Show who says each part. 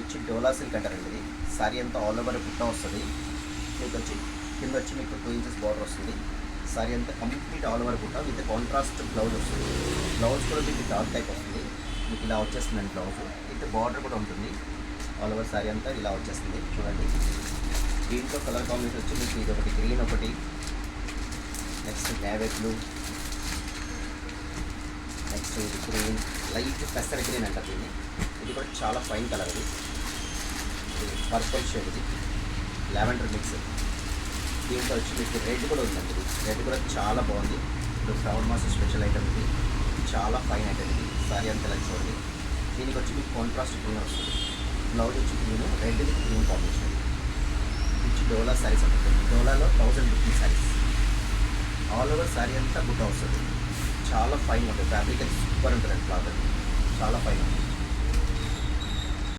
Speaker 1: వచ్చి డోలా సిల్క్ అంటారండి. ఇది సారీ అంతా ఆల్ ఓవర్ బుట్ట వస్తుంది. మీకు వచ్చి కింద వచ్చి మీకు 2 ఇంచెస్ బార్డర్ వస్తుంది. సారీ అంతా కంప్లీట్ ఆల్ ఓవర్ బుట్ట విత్ కాంట్రాస్ట్ బ్లౌజ్ వస్తుంది. బ్లౌజ్ కూడా మీకు డార్క్ టైప్ వస్తుంది. మీకు ఇలా వచ్చేస్తుందండి బ్లౌజ్ విత్ బార్డర్ కూడా ఉంటుంది. ఆల్ ఓవర్ సారీ అంతా ఇలా వచ్చేస్తుంది. చూడండి, దీంట్లో కలర్ కాంబినేషన్ వచ్చి మీకు ఇది ఒకటి గ్రీన్, ఒకటి నెక్స్ట్ నేవీ బ్లూ, నెక్స్ట్ ఇది గ్రీన్, లైట్ పెసర్ గ్రీన్ అంటారు దీన్ని. ఇది కూడా చాలా ఫైన్ కలర్. ఇది పర్పుల్ షేడ్, ఇది లావెండర్ మిక్స్. దీంట్లో వచ్చి మీకు రెడ్ కూడా ఉందండి. ఇది రెడ్ కూడా చాలా బాగుంది. ఇప్పుడు శ్రావణ మాసం స్పెషల్ ఐటమ్ ఇది. చాలా ఫైన్ ఐటమ్ ఇది. సారీ అంతా ఇలా చూడండి. దీనికి వచ్చి మీకు కాంట్రాస్ట్ గ్రీన్ వస్తుంది. బ్లౌజ్ వచ్చి green, red with green combination. వచ్చి డోలా శారీస్ ఉంటుంది. డోలాలో 1000 rupees saris. All over sari అంతా బుట్ట వస్తుంది. చాలా ఫైన్ ఉంటుంది. ఫ్యాబ్రిక్ అయితే సూపర్ ఉంటుంది. క్లాత్ అది చాలా ఫైన్ ఉంటుంది.